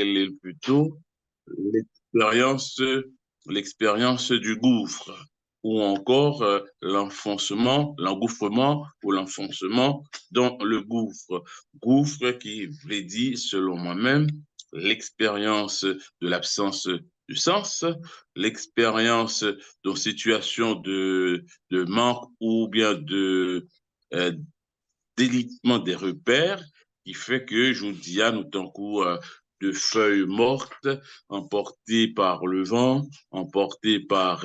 quelle est plutôt l'expérience, l'expérience du gouffre, ou encore l'engouffrement ou l'enfoncement dans le gouffre. Gouffre qui veut dire, selon moi-même, l'expérience de l'absence du sens, l'expérience de situation de manque ou bien de euh, délitement des repères qui fait que je vous dis à nous tant de feuilles mortes emportées par le vent, emportées par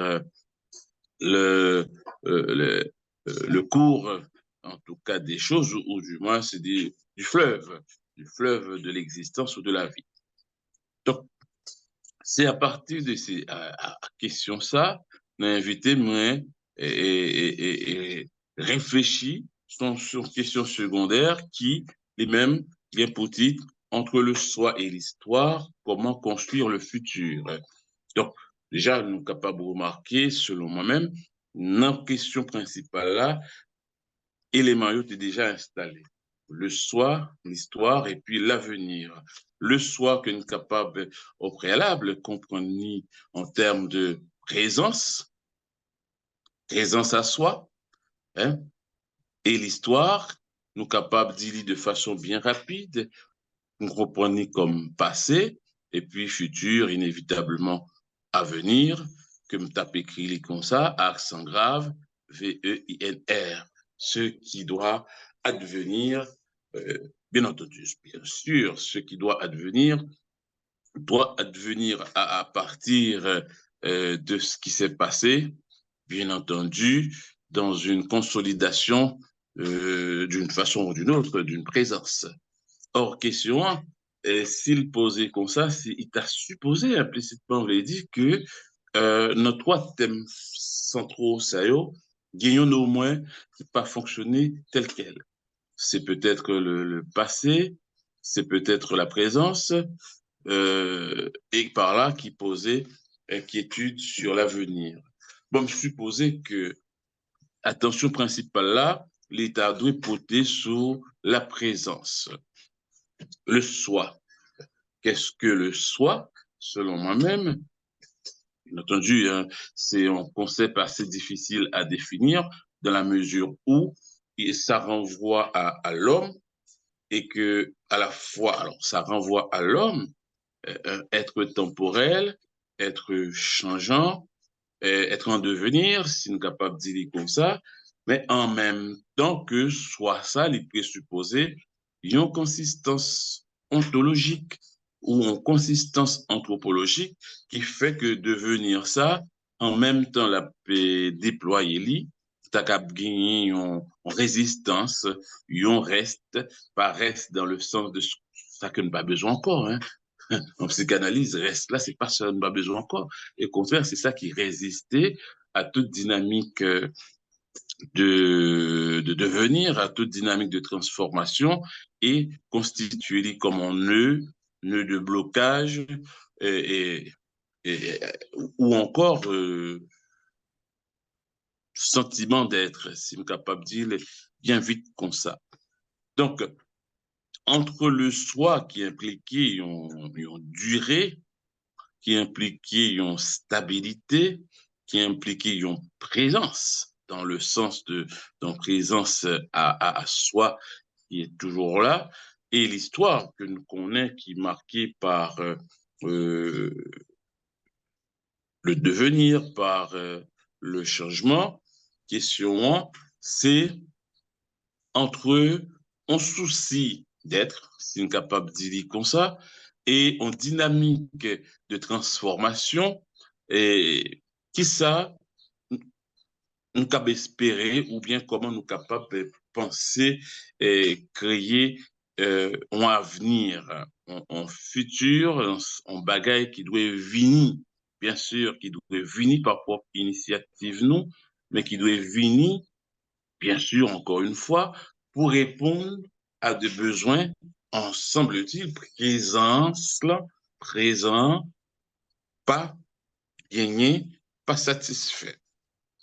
le, euh, le, le cours, en tout cas des choses, ou du moins c'est du fleuve de l'existence ou de la vie. Donc, c'est à partir de ces questions ça, l'invité moi et réfléchit sur questions secondaires qui, les mêmes, bien petites, entre le soi et l'histoire, comment construire le futur. Donc, déjà, nous sommes capables de remarquer, selon moi-même, notre question principale là, élément est déjà installé. Le soi, l'histoire et puis l'avenir. Le soi que nous sommes capables au préalable, comprendre en termes de présence, présence à soi, hein, et l'histoire, nous sommes capables d'y lire de façon bien rapide, nous comprenons comme passé et puis futur, inévitablement à venir, que nous tape écrit comme ça, accent grave, V-E-I-N-R, ce qui doit advenir, bien entendu, bien sûr, ce qui doit advenir à partir de ce qui s'est passé, bien entendu, dans une consolidation d'une façon ou d'une autre, d'une présence. Or, question 1, s'il posait comme ça, il t'a supposé implicitement, on veut dire que nos trois thèmes centraux, ça y est, gagnons au moins pas fonctionner tel quel. C'est peut-être le passé, c'est peut-être la présence, et par là qui posait inquiétude sur l'avenir. Bon, je suppose que attention principale là, l'État doit porter sur la présence, le soi. Qu'est-ce que le soi, selon moi-même? Bien entendu, hein, c'est un concept assez difficile à définir dans la mesure où ça renvoie à l'homme et que à la fois, alors ça renvoie à l'homme, être temporel, être changeant, être en devenir, si nous sommes capables de dire comme ça, mais en même temps que soit ça, il présupposé une consistance ontologique ou une consistance anthropologique qui fait que devenir ça, en même temps la déployer li, t'as qu'à gagner une résistance, un reste, pas reste dans le sens de ça que nous pas besoin encore, hein. En psychanalyse, reste là, c'est pas ça, on n'a pas besoin encore. Et au contraire, c'est ça qui résistait à toute dynamique de devenir, à toute dynamique de transformation et constituer comme un nœud de blocage et, et, ou encore sentiment d'être, si on est capable de dire, bien vite comme ça. Donc, entre le soi qui impliquait une durée, qui impliquait une stabilité, qui impliquait une présence, dans le sens de présence à soi qui est toujours là, et l'histoire que nous connaissons qui est marquée par euh, le devenir, par le changement. Question 1, c'est entre un souci d'être, si on est capable de dire comme ça, et une dynamique de transformation, et qui ça, nous capable espérer, ou bien comment nous capables de penser et créer un avenir, un futur, un bagage qui doit venir, bien sûr, qui doit venir par propre initiative, nous, mais qui doit venir bien sûr, encore une fois, pour répondre à des besoins, en semble-t-il, présent, pas gagné, pas satisfait.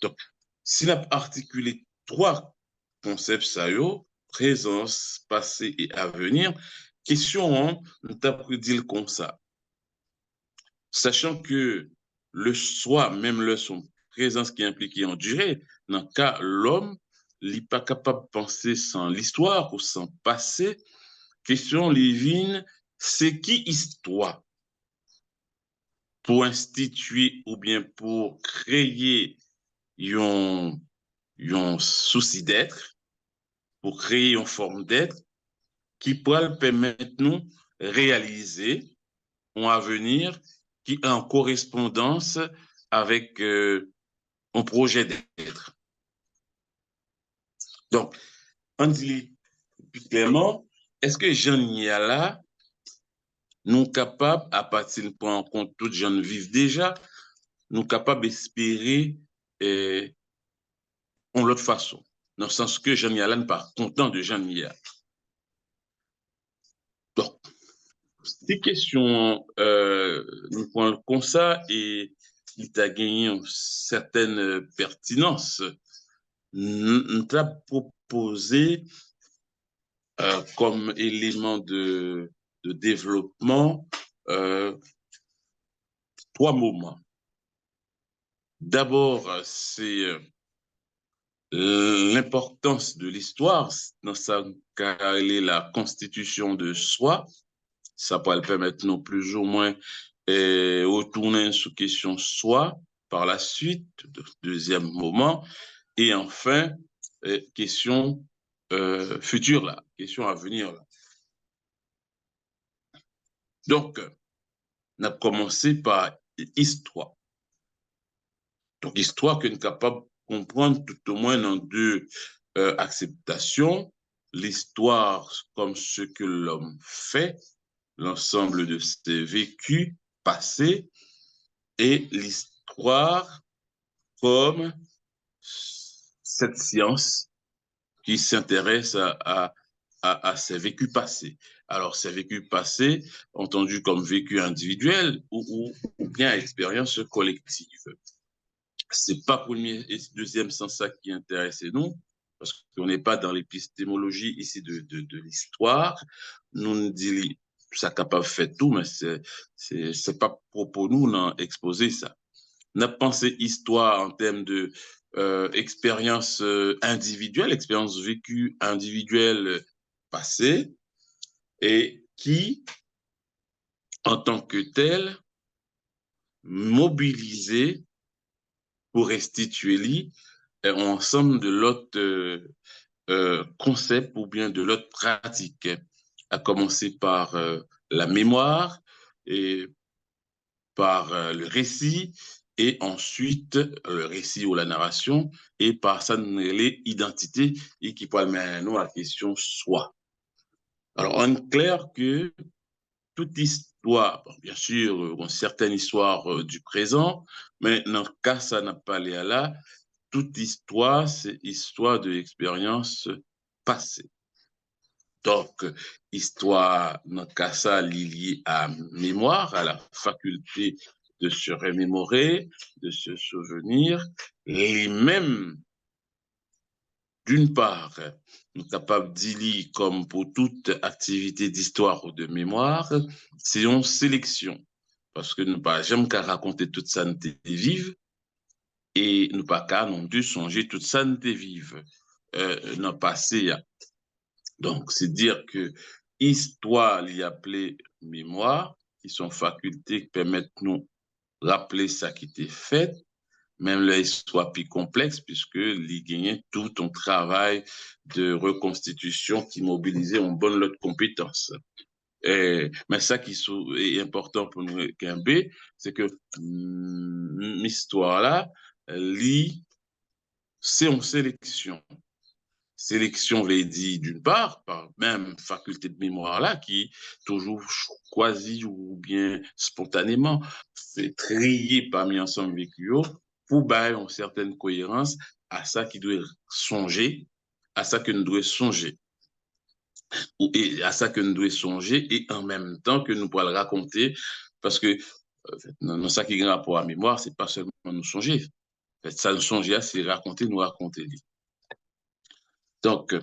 Donc, s'il a articulé trois concepts, ça y est, présence, passé et avenir, question, hein, nous t'apprenons dire comme ça. sachant que le soi, même le son présence qui est impliquée en durée, dans le cas l'homme, il n'est pas capable de penser sans l'histoire ou sans passé. Question Lévin, c'est qui histoire? Pour instituer ou bien pour créer un souci d'être, pour créer une forme d'être qui pourra permettre nous réaliser un avenir qui est en correspondance avec un projet d'être. Donc, on dit plus clairement, est-ce que Jean Niala nous capables, à partir de prendre en compte tout gens vivent déjà, nous capables d'espérer en l'autre façon, dans le sens que Jean Niala n'est pas content de Jean Niala. Donc, ces questions, nous prenons comme ça et il t'a gagné une certaine pertinence. Nous t'a proposé comme élément de développement 3 moments. D'abord, c'est l'importance de l'histoire dans sa car elle est la constitution de soi. Ça pourrait permettre nous plus ou moins retourner sur question soi par la suite, deuxième moment, et enfin question future là, question à venir là. Donc, on a commencé par histoire. Donc, histoire que nous sommes capables de comprendre tout au moins dans deux acceptations. L'histoire comme ce que l'homme fait, l'ensemble de ses vécus passés, et l'histoire comme cette science qui s'intéresse à ses vécus passés. Alors, ces vécus passés, entendus comme vécus individuels ou bien expériences collectives. C'est pas premier et deuxième sens ça qui intéresse nous, parce qu'on n'est pas dans l'épistémologie ici de l'histoire. Nous nous disons ça capable de faire tout, mais c'est pas propos nous d'exposer ça. N'a pensé histoire en termes de expérience individuelle, expérience vécue individuelle passée, et qui, en tant que telle, mobilisée pour restituer un ensemble de l'autre concept ou bien de l'autre pratique, à commencer par la mémoire et par le récit, et ensuite le récit ou la narration, et par ça, l'identité, et qui peut amener nous à la question soi. Alors, on est clair que toute histoire, bon, bien sûr, une certaine histoire du présent, mais dans le cas, ça n'a pas l'air là, toute histoire, c'est histoire de l'expérience passée. Donc, histoire, dans le cas, ça, liée à mémoire, à la faculté de se remémorer, de se souvenir, les mêmes, d'une part, nous sommes capables d'y comme pour toute activité d'histoire ou de mémoire, c'est une sélection. Parce que nous ne pas jamais qu'à raconter toute ça nous vive, et nous pas qu'à non plus songer toute ça nous vive dans le passé. Donc, c'est dire que histoire, il y a appelé mémoire, qui sont facultés qui permettent nous rappeler ça qui était fait, même l'histoire plus complexe, puisque il gagnait tout un travail de reconstitution qui mobilisait une bonne lot de compétences. Mais ça qui est important pour nous, Kimbé, c'est que l'histoire là, c'est une sélection. Sélection, je l'ai dit, d'une part, par même faculté de mémoire là, qui toujours quasi ou bien spontanément, c'est trié parmi ensemble vécu pour bailler une certaine cohérence à ça qui doit songer, à ça que nous devons songer, et à ça que nous devons songer, et en même temps que nous pourrons le raconter, parce que dans ça qui est rapport à la mémoire, c'est pas seulement nous songer. En fait, ça, nous songer, c'est raconter, nous raconter. Donc,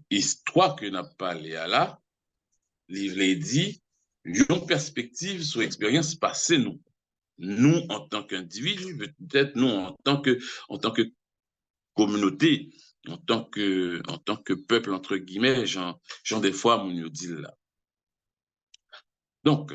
histoire que n'a pas Léa là, livre dit, une perspective sur l'expérience passée, nous en tant qu'individus, peut-être nous en tant que communauté, en tant que peuple, entre guillemets, genre des fois, mon nous dit là. Donc,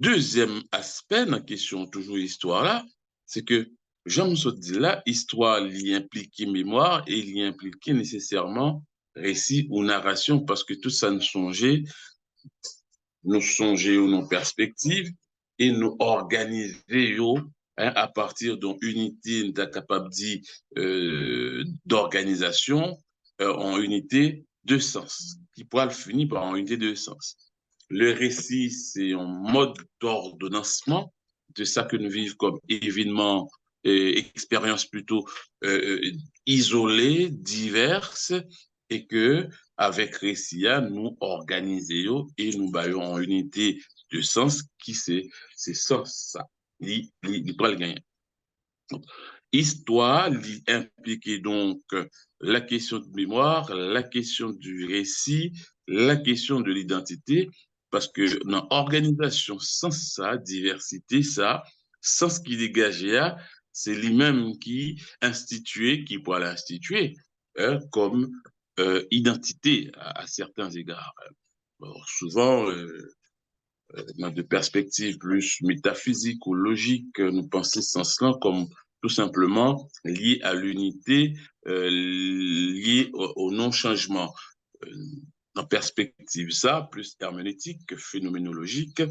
deuxième aspect dans la question, toujours histoire là, c'est que Jean me dit là, histoire l'y implique mémoire et l'y implique nécessairement récit ou narration, parce que tout ça nous songer ou nos perspectives et nous organiser à partir d'une unité capable d'organisation en unité de sens, qui pourra le finir par en unité de sens. Le récit, c'est un mode d'ordonnancement de ça que nous vivons comme événements, expériences plutôt isolées, diverses, et que avec récit, nous organisons et nous baillons en unité de sens qui c'est sens ça. Il doit le gagner. Histoire implique donc la question de mémoire, la question du récit, la question de l'identité, parce que dans l'organisation, sans ça, diversité, ça, sans ce qui dégageait, c'est lui-même qui instituait, qui pourra l'instituer comme identité à certains égards. Alors, souvent, dans des perspectives plus métaphysiques ou logiques, nous pensons ce sens-là comme tout simplement lié à l'unité, lié au non-changement. En perspective, ça, plus herméneutique que phénoménologique,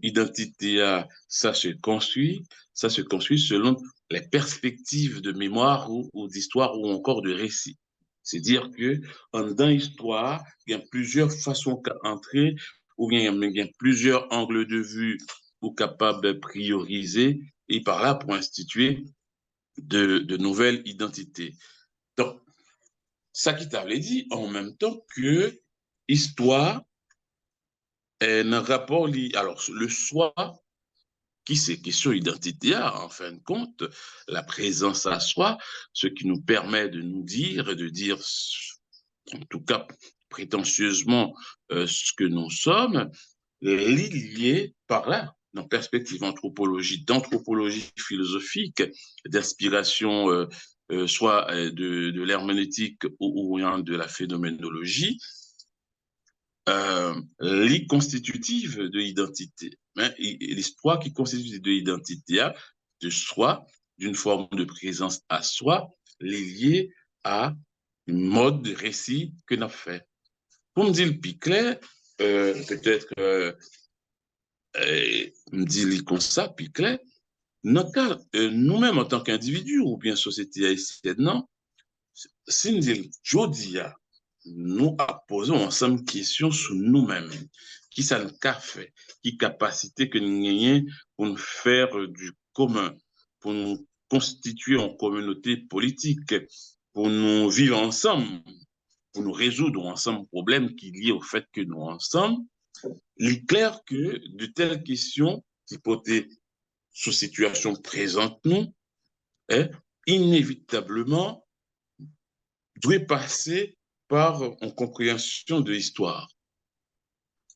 identité, ça se construit selon les perspectives de mémoire ou d'histoire ou encore de récit. C'est-à-dire que dans l'histoire, il y a plusieurs façons d'entrer ou bien il y a plusieurs angles de vue ou capables de prioriser et par là pour instituer de nouvelles identités. Donc, ça qui t'avait dit en même temps que histoire est un rapport lié. Alors, le soi, qui c'est question identitaire, en fin de compte, la présence à soi, ce qui nous permet de nous dire, et de dire, en tout cas prétentieusement, ce que nous sommes, lié par là, dans perspective d'anthropologie philosophique, d'inspiration soit de l'herméneutique ou de la phénoménologie, constitutive de l'identité. Hein, l'histoire qui constitue de l'identité, de soi, d'une forme de présence à soi, liée à un mode de récit que nous avons fait. Pour me dire le plus clair, peut-être me dire comme ça, plus clair, nous-mêmes en tant qu'individus ou bien société haïtienne, non, si nous disons, Jodia, nous posons ensemble questions sur nous-mêmes. Qui ça nous a fait? Qui capacité que nous avons pour nous faire du commun, pour nous constituer en communauté politique, pour nous vivre ensemble, pour nous résoudre ensemble problèmes qui lient au fait que nous ensemble. Il est clair que de telles questions qui peuvent être sous situation présente nous, inévitablement, doivent passer par une compréhension de l'histoire.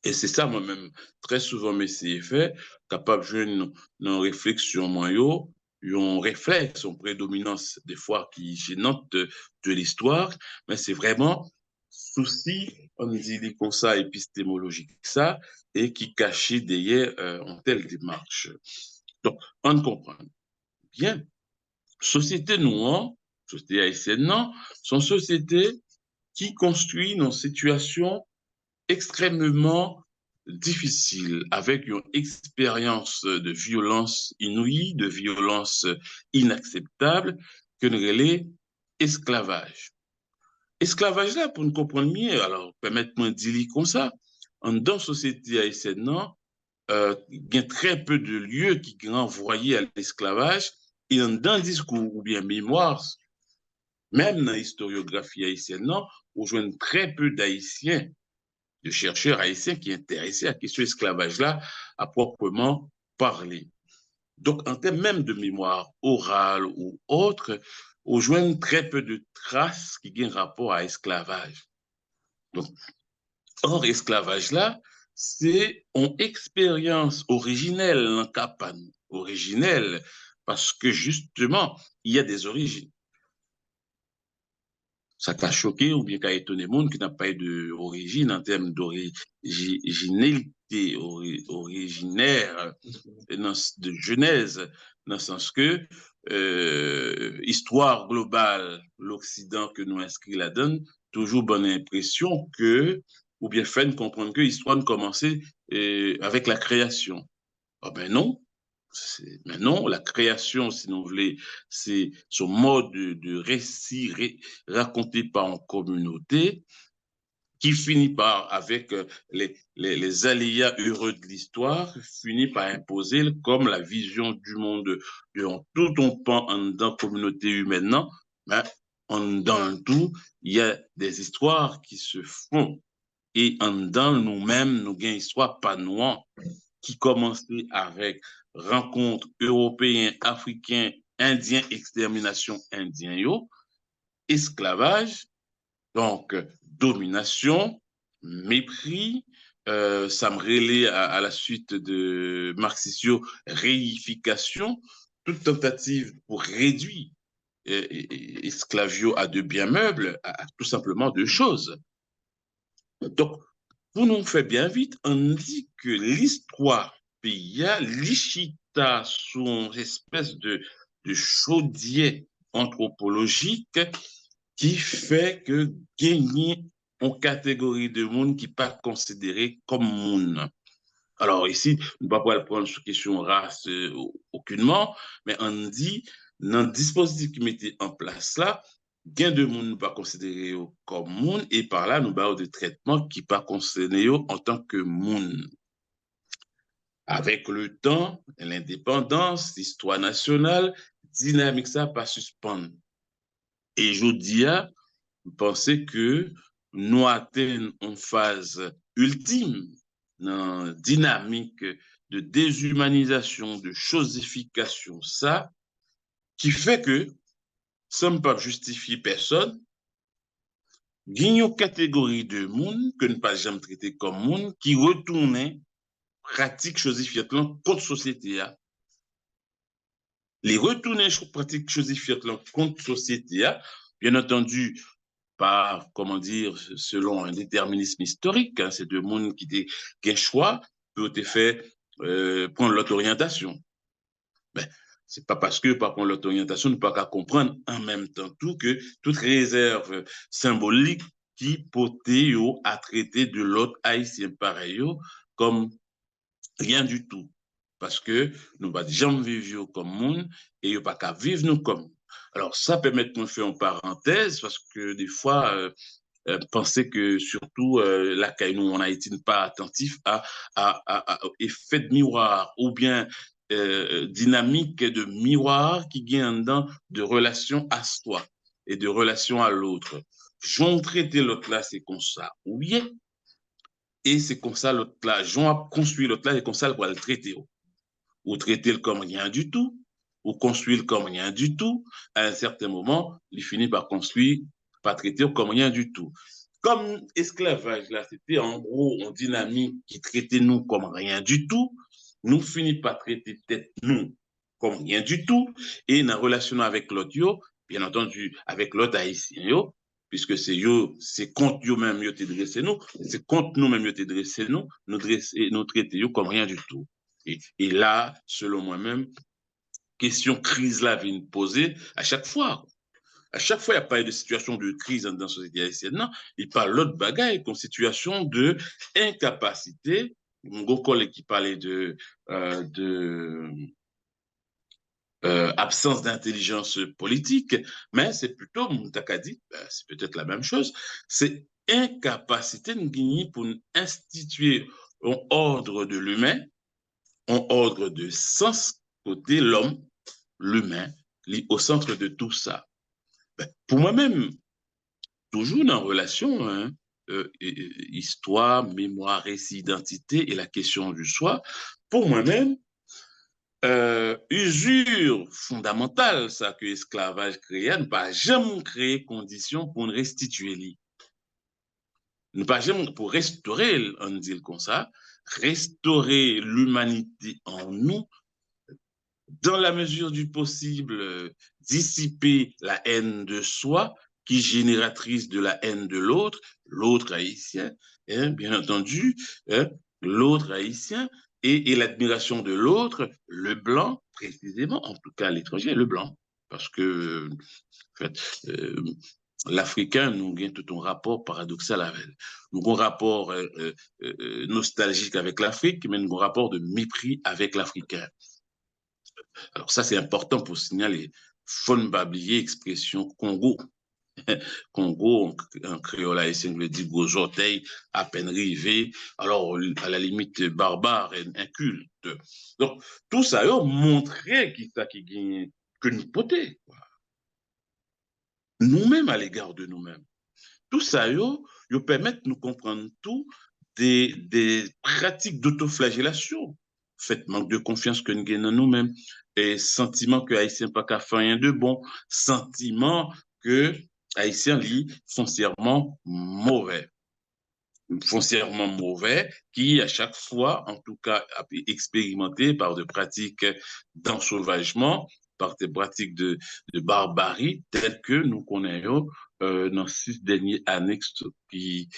Et c'est ça, moi-même, très souvent, mes fait, capable de jouer une réflexion moyen, un réflexe, une prédominance, des fois, qui est gênante de l'histoire, mais c'est vraiment souci, on dit comme ça, épistémologique, ça, et qui cachait derrière une telle démarche. Donc, on comprend bien. Société noire, société haïtienne, non, sont sociétés qui construisent une situation extrêmement difficile, avec une expérience de violence inouïe, de violence inacceptable, que nous relais esclavage. Esclavage là, pour nous comprendre mieux, alors permettez-moi de dire comme ça, en dans la société haïtienne, non, il y a très peu de lieux qui renvoyaient à l'esclavage, et dans le discours ou bien mémoire, même dans l'historiographie haïtienne, non, on joue très peu d'Haïtiens, de chercheurs haïtiens qui sont intéressés à la question de l'esclavage-là à proprement parler. Donc, en termes même de mémoire orale ou autre, on joue très peu de traces qui ont rapport à l'esclavage. Donc, Or, esclavage là, c'est une expérience originelle, un capan originelle, parce que justement, il y a des origines. Ça t'a choqué ou bien qu'a étonné le monde qui n'a pas eu d'origine en termes d'originalité, originaire, de genèse, dans le sens que histoire globale, l'Occident que nous inscrit la donne, toujours bonne impression que, ou bien fait comprendre que l'histoire ne commençait avec la création. Ah ben non, mais non, la création, si vous voulez, c'est son mode de récit raconté par une communauté qui finit par, avec les aléas heureux de l'histoire, finit par imposer comme la vision du monde de tout on pan en dans la communauté humaine. Non, mais dans le tout, il y a des histoires qui se font. Et en dans nous-mêmes, nous avons une histoire pas noire qui commençait avec rencontre européen, africain, indien, extermination indien, yo, esclavage, donc domination, mépris, ça me relait à la suite de Marxisio, réification, toute tentative pour réduire esclavio à de biens meubles, à tout simplement deux choses. Donc, pour nous faire bien vite, on dit que l'histoire pays, l'Ichita sous une espèce de chaudier anthropologique qui fait que gagner une catégorie de monde qui n'est pas considéré comme monde. Alors ici, nous ne pouvons pas prendre sur question race aucunement, mais on dit, dans le dispositif qui mettait en place là, gain de monde ne pas considéré comme monde, et par là, nous avons des traitements qui ne pas considérés en tant que monde. Avec le temps, l'indépendance, l'histoire nationale, dynamique ça pas suspendre. Et je dis, je pensais que nous atteignons une phase ultime dans la dynamique de déshumanisation, de chosification, ça, qui fait que, sans ne pas justifier personne, il y a une catégorie de monde que ne pas jamais traiter comme monde qui retournait pratique chosifiante contre la société. Les retourner pratiques chosifiantes contre la société, bien entendu, pas, comment dire, selon un déterminisme historique, hein, c'est deux mondes qui ont choix, peut être fait prendre l'autre orientation. Ben, c'est pas parce que par contre l'autre orientation, nous pas qu'à comprendre en même temps tout que toute réserve symbolique qui potait à traiter de l'autre haïtien pareil comme rien du tout. Parce que nous ne jamais vivre comme monde et nous pas qu'à vivre nous comme. Alors, ça permet de nous faire une parenthèse parce que des fois, penser que surtout là, nous en Haïti, n'est pas attentif à effet de miroir ou bien dynamique de miroir qui gagne dedans de relation à soi et de relation à l'autre. J'en traiter l'autre là, c'est comme ça. Oui, et c'est comme ça l'autre là. J'en construit l'autre là, c'est comme ça pour le traiter. Ou traiter le comme rien du tout, ou construire le comme rien du tout. À un certain moment, il finit par construire, par traiter comme rien du tout. Comme esclavage, là, c'était en gros une dynamique qui traitait nous comme rien du tout, nous finissons par traiter peut-être nous comme rien du tout, et dans relation avec l'autre, bien entendu, avec l'autre haïtien, puisque c'est contre eux-mêmes yo te dressé nous, c'est contre nous-mêmes yo te dressé nous, nous traiter comme rien du tout. Et là, selon moi-même, question crise là vient poser à chaque fois. À chaque fois, il n'y a pas de situation de crise dans la société haïtienne. Non, il parle l'autre bagaille, une situation de incapacité. Mon collègue qui parlait de absence d'intelligence politique, mais c'est plutôt, Moutakadi, c'est peut-être la même chose, c'est incapacité de gagner pour instituer un ordre de l'humain, un ordre de sens côté l'homme, l'humain, au centre de tout ça. Ben, pour moi-même, toujours en relation, hein, histoire, mémoire, récit, identité et la question du soi, pour moi-même, usure fondamentale, ça que l'esclavage créé, ne pas jamais créer conditions pour restituer lui. Ne pas jamais, pour restaurer, on dit comme ça, restaurer l'humanité en nous, dans la mesure du possible, dissiper la haine de soi, qui est génératrice de la haine de l'autre, l'autre haïtien, hein, bien entendu, hein, l'autre haïtien, et l'admiration de l'autre, le blanc, précisément, en tout cas l'étranger, le blanc. Parce que, en fait, l'Africain, nous avons tout un rapport paradoxal avec. Nous avons un rapport nostalgique avec l'Afrique, mais nous avons un rapport de mépris avec l'Africain. Alors ça, c'est important pour signaler. Faut ne pas oublier expression Congo. Congo, en créole haïtien, veut dire gros orteils, à peine rivés, alors à la limite barbare et inculte. Donc, tout ça a montré qui ça qui gagne que nous poter. Nous-mêmes à l'égard de nous-mêmes. Tout ça yo permet de nous comprendre tout des pratiques d'autoflagellation. Fait manque de confiance que nous gagnons nous-mêmes et sentiment que Haïtien pas qu'à faire rien de bon, sentiment que Haïtien lit foncièrement mauvais. Foncièrement mauvais, qui à chaque fois, en tout cas, a été expérimenté par des pratiques d'ensauvagement, par des pratiques de barbarie, telles que nous connaissons dans 6 derniers annexes qui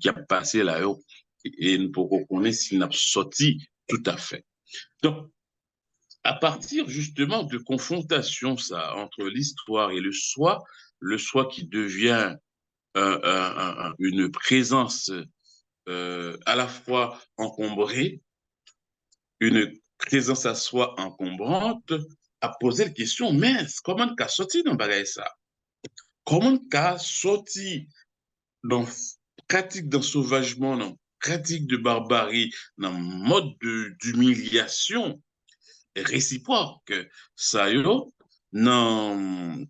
a passé là-haut. Et nous pouvons connaître s'il n'a sorti tout à fait. Donc, à partir justement de confrontation, ça, entre l'histoire et le soi qui devient une présence à la fois encombrée, une présence à soi encombrante, à poser la question, mince, comment qu'a sorti dans bagay ça? Comment qu'a sorti dans pratique d'ensauvagement, dans pratique de barbarie, dans mode d'humiliation réciproque, ça yo, dans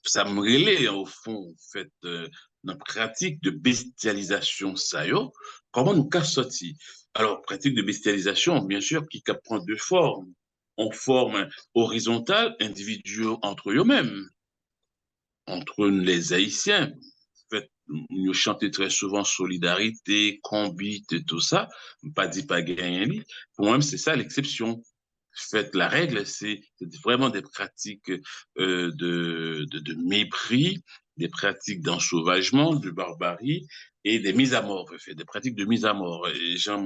ça me relève au fond, en fait, notre pratique de bestialisation, ça y est, comment nous qu'a sorti? Alors, pratique de bestialisation, bien sûr, qui prend deux formes. En forme horizontale, individuelle entre eux-mêmes, entre les Haïtiens. En fait, nous chantons très souvent solidarité, combi, tout ça, pas dit pas gagner. Pour moi, c'est ça l'exception. Fait, la règle, c'est vraiment des pratiques de mépris, des pratiques d'ensauvagement, de barbarie et des mises à mort, fait, des pratiques de mise à mort. Et j'ai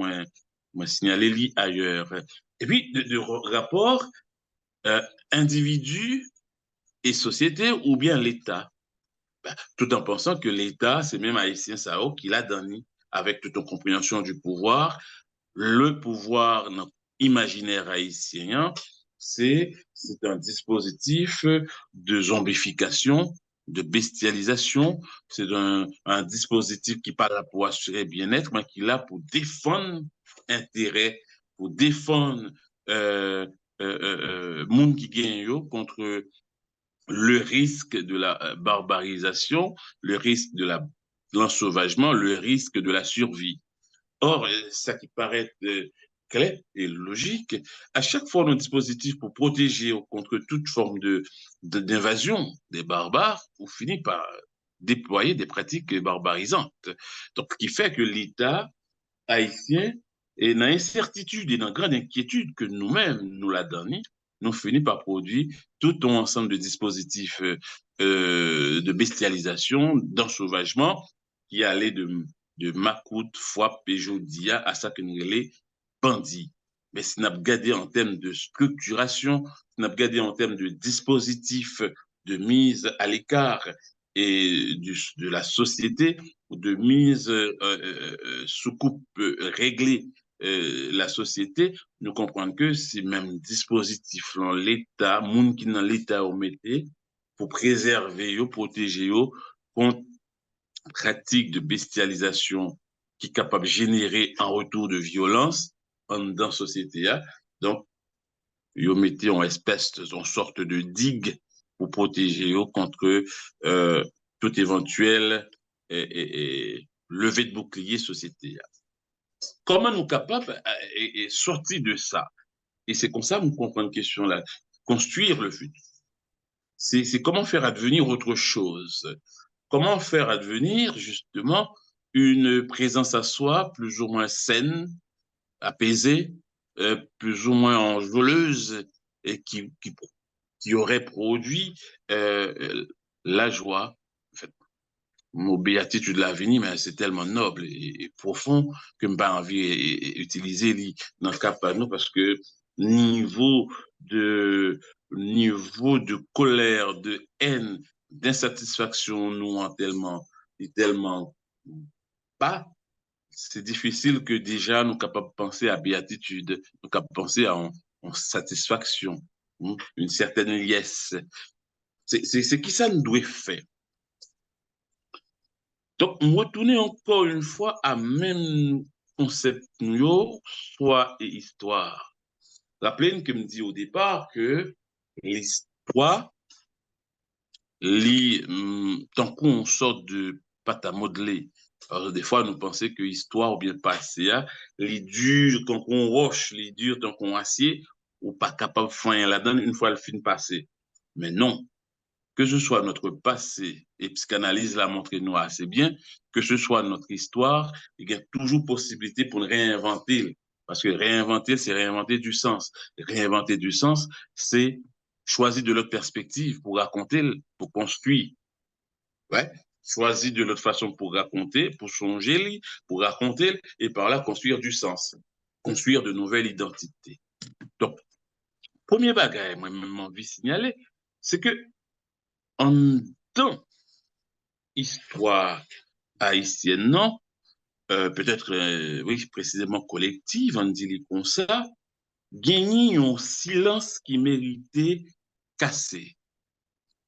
moi signalé ailleurs. Et puis, de rapport euh, individu et société ou bien l'État. Ben, tout en pensant que l'État, c'est même Haïtien Sao qui l'a donné avec toute une compréhension du pouvoir. Le pouvoir imaginaire haïtien, c'est un dispositif de zombification, de bestialisation. C'est un dispositif qui n'est pas là pour assurer bien-être, mais qui est là pour défendre intérêt, pour défendre monde qui gagne contre le risque de la barbarisation, le risque de l'ensauvagement, le risque de la survie. Or, ça qui paraît clair et logique, à chaque fois, nos dispositifs pour protéger contre toute forme d'invasion des barbares, on finit par déployer des pratiques barbarisantes. Donc, ce qui fait que l'État haïtien est dans l'incertitude et dans la grande inquiétude que nous-mêmes nous la donnons, nous finissons par produire tout un ensemble de dispositifs de bestialisation, d'ensauvagement, qui allaient de Macoute, Fouap, Péjodia à ça que nous les bandits. Mais si nous avons regardé en termes de structuration, si nous avons regardé en termes de dispositifs de mise à l'écart et de la société, de mise sous coupe régler la société, nous comprenons que ces mêmes dispositifs dans l'État, monde qui dans l'État au métier, pour préserver, protéger contre pratique de bestialisation qui est capable de générer un retour de violence dans la société. Donc, ils mettent en espèce, en sorte de digue pour protéger contre tout éventuel levée de bouclier société. Comment nous sommes capables de sortir de ça? Et c'est comme ça que nous comprenons la question là. Construire le futur. C'est comment faire advenir autre chose. Comment faire advenir, justement, une présence à soi plus ou moins saine, apaisée, plus ou moins enjôleuse, et qui aurait produit la joie. En fait, mot béatitude de l'avenir, mais c'est tellement noble et profond que je n'ai pas envie d'utiliser dans le cas de nous, parce que niveau de, niveau de colère, de haine, d'insatisfaction, nous en tellement bas, c'est difficile que déjà nous capables de penser à béatitude, nous capables de penser à en satisfaction, une certaine liesse. C'est qui ça nous doit faire. Donc, on retourne encore une fois à même concept, soit et histoire. Rappelez-vous que me dit au départ que l'histoire, tant qu'on sort de pâte à modeler. Alors, des fois, nous pensons que l'histoire ou bien le passé, les durs, tant qu'on roche, les durs, tant qu'on acier, ou pas capable de faire la donne une fois le film passé. Mais non, que ce soit notre passé, et psychanalyse l'a montré nous assez bien, que ce soit notre histoire, il y a toujours possibilité pour réinventer. Parce que réinventer, c'est réinventer du sens. Réinventer du sens, c'est choisir de l'autre perspective pour raconter, pour construire. Ouais. Choisir de l'autre façon pour raconter, pour changer, pour raconter, et par là construire du sens. Construire de nouvelles identités. Donc, premier bagage, moi-même, envie de signaler, c'est que en temps histoire haïtienne, non, peut-être, oui, précisément collective, on dit comme ça, gagner un silence qui méritait casser.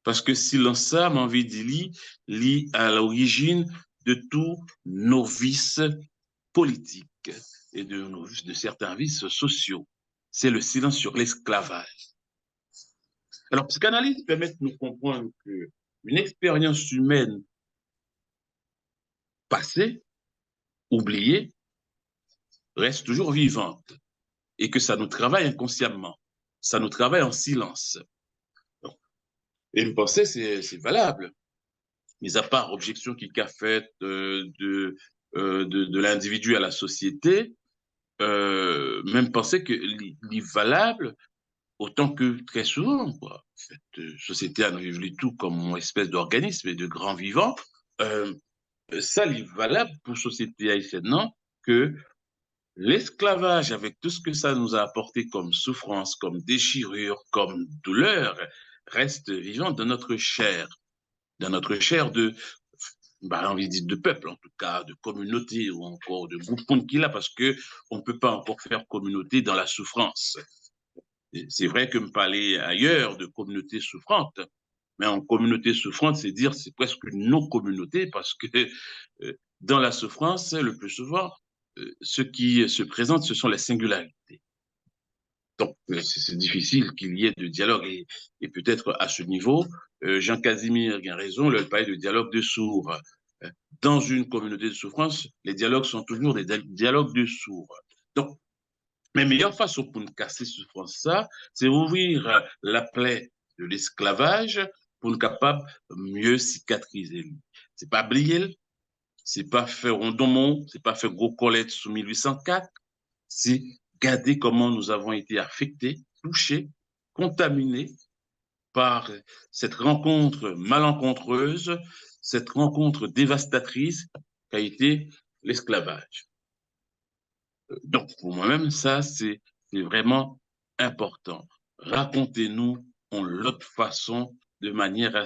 Parce que silence ça, m'a envie de dire, lit à l'origine de tous nos vices politiques et de certains vices sociaux. C'est le silence sur l'esclavage. Alors, psychanalyse permet de nous comprendre qu'une expérience humaine passée, oubliée, reste toujours vivante et que ça nous travaille inconsciemment, ça nous travaille en silence. Et me penser, c'est valable. Mis à part objection qui a faite de l'individu à la société, même penser que est valable autant que très souvent, quoi. Cette société a vu tout comme une espèce d'organisme et de grand vivant. Euh, Ça, est valable pour la société haïtienne, non? Que l'esclavage, avec tout ce que ça nous a apporté comme souffrance, comme déchirure, comme douleur, reste vivant dans notre chair de, bah, envie de dire de peuple, en tout cas, de communauté ou encore de groupe qu'il a, parce que on ne peut pas encore faire communauté dans la souffrance. C'est vrai que me parler ailleurs de communauté souffrante, mais en communauté souffrante, c'est dire c'est presque une non-communauté parce que dans la souffrance, le plus souvent, ce qui se présente, ce sont les singularités. Donc, c'est difficile qu'il y ait de dialogue. Et peut-être à ce niveau, Jean Casimir a raison, il parlait de dialogue de sourds. Dans une communauté de souffrance, les dialogues sont toujours des dialogues de sourds. Donc, la meilleure façon pour nous casser ce souffrance, ça, c'est ouvrir la plaie de l'esclavage pour nous capables mieux cicatriser. C'est pas oublier, c'est pas faire rondomont, c'est pas faire gros colette sous 1804, c'est regarder comment nous avons été affectés, touchés, contaminés par cette rencontre malencontreuse, cette rencontre dévastatrice qu'a été l'esclavage. Donc, pour moi-même, ça, c'est vraiment important. Racontez-nous en l'autre façon, de manière à